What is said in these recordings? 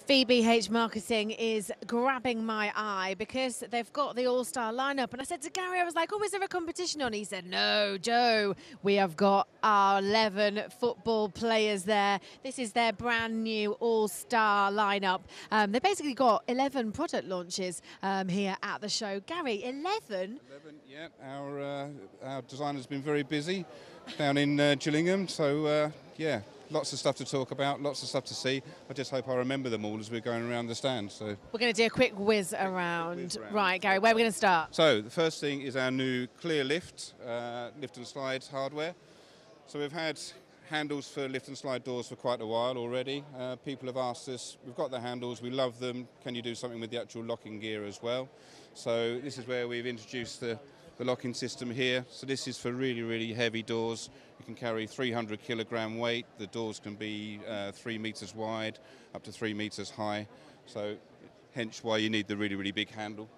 VBH marketing is grabbing my eye because they've got the all-star lineup. And I said to Gary, I was like, oh, is there a competition on? He said, no, Joe, we have got our 11 football players there. This is their brand new all-star lineup. They basically got 11 product launches here at the show. Gary, 11? 11, yeah. Our designer's been very busy down in Gillingham, so yeah. Lots of stuff to talk about, lots of stuff to see. I just hope I remember them all as we're going around the stand. So we're going to do a quick whiz around. Right, Gary, where are we going to start? So the first thing is our new clear lift and slide hardware. So we've had handles for lift and slide doors for quite a while already. People have asked us, we've got the handles, we love them, can you do something with the actual locking gear as well? So this is where we've introduced the locking system here. So this is for really, really heavy doors. You can carry 300 kilogram weight. The doors can be 3 meters wide, up to 3 meters high. So hence why you need the really, really big handle.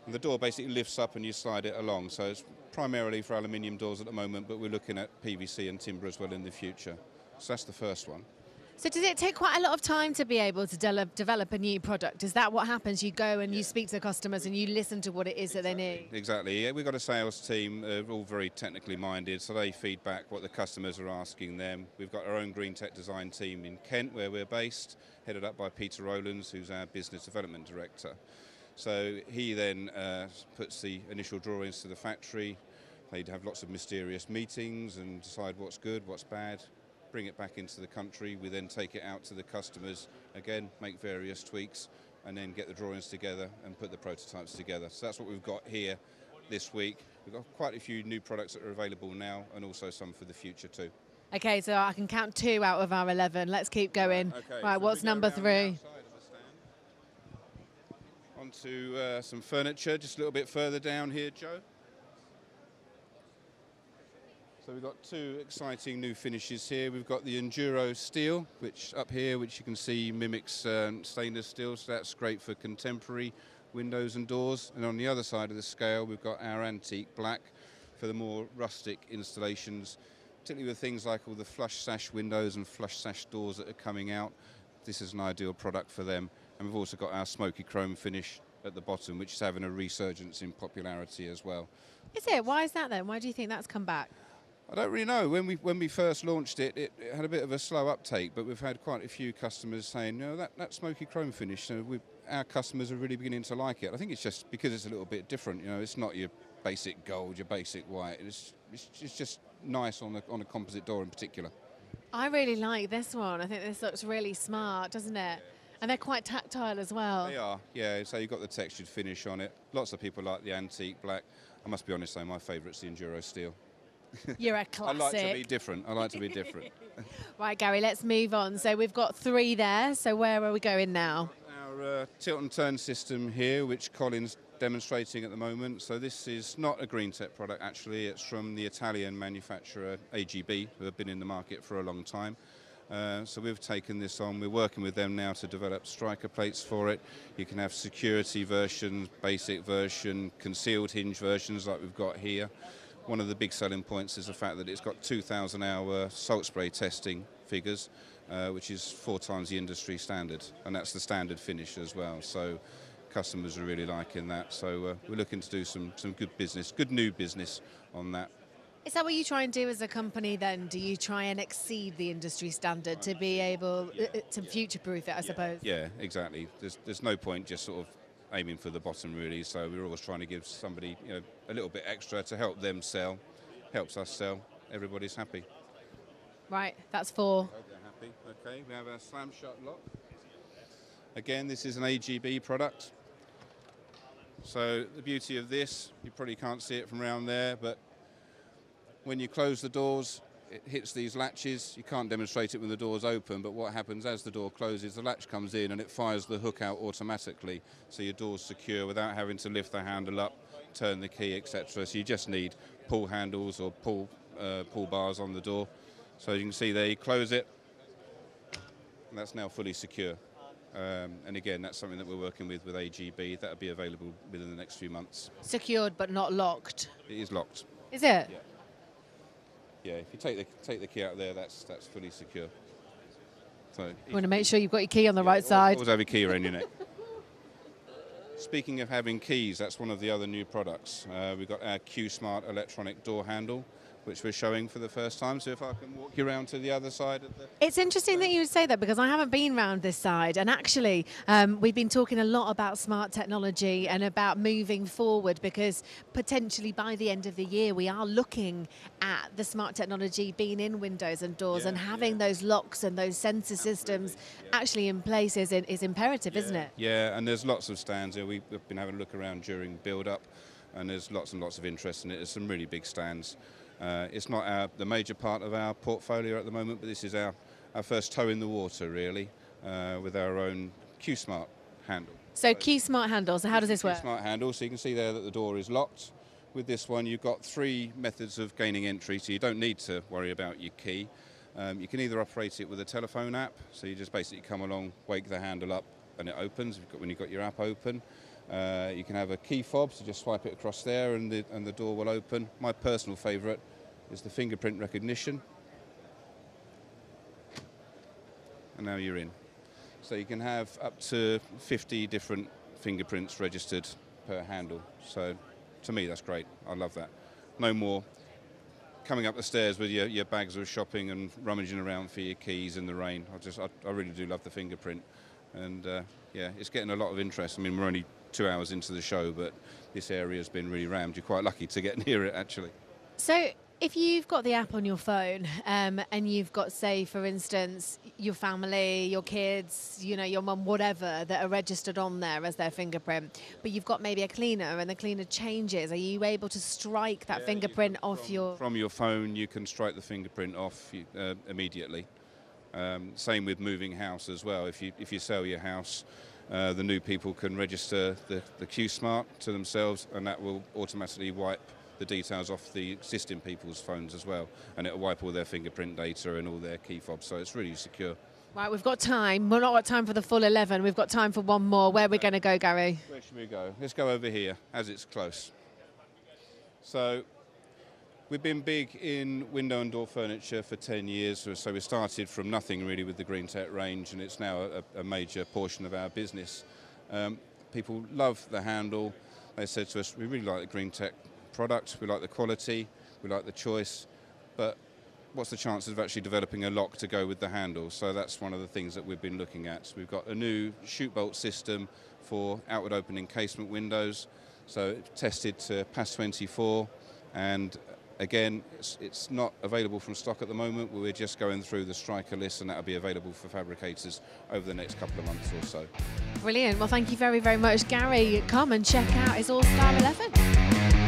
And the door basically lifts up and you slide it along. So it's primarily for aluminium doors at the moment, but we're looking at PVC and timber as well in the future. So that's the first one. So does it take quite a lot of time to be able to develop a new product? Is that what happens? You go and you speak to the customers and you listen to what it is that they need? Exactly. Yeah, we've got a sales team, all very technically minded, so they feed back what the customers are asking them. We've got our own green tech design team in Kent, where we're based, headed up by Peter Rowlands, who's our business development director. So he then puts the initial drawings to the factory. They'd have lots of mysterious meetings and decide what's good, what's bad, bring it back into the country. We then take it out to the customers, again, make various tweaks, and then get the drawings together and put the prototypes together. So that's what we've got here this week. We've got quite a few new products that are available now, and also some for the future too. Okay, so I can count 2 out of our 11. Let's keep going. Okay, right, so what's number 3? Onto some furniture, just a little bit further down here, Joe. So we've got 2 exciting new finishes here. We've got the Enduro steel, which up here, which you can see mimics stainless steel, so that's great for contemporary windows and doors. And on the other side of the scale, we've got our antique black for the more rustic installations, particularly with things like all the flush sash windows and flush sash doors that are coming out. This is an ideal product for them. And we've also got our smoky chrome finish at the bottom, which is having a resurgence in popularity as well. Is it? Why is that then? Why do you think that's come back? I don't really know. When we first launched it, it had a bit of a slow uptake, but we've had quite a few customers saying, no, that smoky chrome finish, our customers are really beginning to like it. I think it's just because it's a little bit different. You know, it's not your basic gold, your basic white. It's just nice on a composite door in particular. I really like this one. I think this looks really smart, doesn't it? And they're quite tactile as well. They are, yeah. So you've got the textured finish on it. Lots of people like the antique black. I must be honest though, my favourite's the Enduro steel. You're a classic. I like to be different. Right, Gary, let's move on. So we've got 3 there. So where are we going now? Our tilt and turn system here, which Colin's demonstrating at the moment. So this is not a green tech product, actually. It's from the Italian manufacturer AGB, who have been in the market for a long time. So we've taken this on. We're working with them now to develop striker plates for it. You can have security versions, basic version, concealed hinge versions like we've got here. One of the big selling points is the fact that it's got 2,000-hour salt spray testing figures, which is 4 times the industry standard, and that's the standard finish as well. So customers are really liking that. So we're looking to do some good business, good new business on that. Is that what you try and do as a company then? Do you try and exceed the industry standard to be able to future-proof it, I suppose? Yeah, exactly. There's no point just sort of aiming for the bottom, really. So we're always trying to give somebody, a little bit extra to help them sell. Helps us sell. Everybody's happy. Right, that's 4. Okay, they're happy. Okay, we have our slam shut lock. Again, this is an AGB product. So the beauty of this, you probably can't see it from around there, but when you close the doors, it hits these latches. You can't demonstrate it when the door's open, but what happens as the door closes, the latch comes in and it fires the hook out automatically, so your door's secure without having to lift the handle up, turn the key, etc. So you just need pull handles or pull bars on the door. So you can see there, you close it, and that's now fully secure. And again, that's something that we're working with AGB. That'll be available within the next few months. Secured but not locked? It is locked. Is it? Yeah. Yeah, if you take the key out there, that's fully secure. So you want to make sure you've got your key on the right side. Always have your key around your neck. Speaking of having keys, that's one of the other new products. We've got our Q-Smart electronic door handle, which we're showing for the first time. So if I can walk you around to the other side of the... It's interesting that you would say that, because I haven't been round this side, and actually we've been talking a lot about smart technology and about moving forward, because potentially by the end of the year we are looking at the smart technology being in windows and doors, and having those locks and those sensor systems actually in place is imperative, isn't it? Yeah, and there's lots of stands here. We've been having a look around during build-up, and there's lots and lots of interest in it. There's some really big stands. It's not the major part of our portfolio at the moment, but this is our first toe in the water, really, with our own Q-Smart handle. So Q-Smart handle, so how does this work? Q-Smart handle, so you can see there that the door is locked. With this one, you've got 3 methods of gaining entry, so you don't need to worry about your key. You can either operate it with a telephone app, so you just basically come along, wake the handle up, and it opens when you've got your app open. You can have a key fob, so just swipe it across there and the door will open. My personal favourite is the fingerprint recognition. And now you're in. So you can have up to 50 different fingerprints registered per handle. So to me, that's great. I love that. No more coming up the stairs with your bags of shopping and rummaging around for your keys in the rain. I really do love the fingerprint. And yeah, it's getting a lot of interest. I mean, we're only 2 hours into the show, but this area has been really rammed. You're quite lucky to get near it, actually. So if you've got the app on your phone and you've got, say, for instance, your family, your kids, you know, your mum, whatever, that are registered on there as their fingerprint, but you've got maybe a cleaner and the cleaner changes, are you able to strike that fingerprint off your... From your phone, you can strike the fingerprint off immediately. Same with moving house as well. If you sell your house, the new people can register the Q-Smart to themselves, and that will automatically wipe the details off the existing people's phones as well, and it'll wipe all their fingerprint data and all their key fobs, so it's really secure. Right, we've got time. We're not got time for the full 11. We've got time for one more. Where are we going to go, Gary? Where should we go? Let's go over here, as it's close. So we've been big in window and door furniture for 10 years, so we started from nothing really with the Green Tech range, and it's now a major portion of our business. People love the handle. They said to us, we really like the Green Tech product, we like the quality, we like the choice, but what's the chances of actually developing a lock to go with the handle? So that's one of the things that we've been looking at. We've got a new chute bolt system for outward opening casement windows, so it's tested to pass 24, and again, it's not available from stock at the moment. We're just going through the striker list, and that'll be available for fabricators over the next couple of months or so. Brilliant. Well, thank you very, very much, Gary. Come and check out his All-Star 11.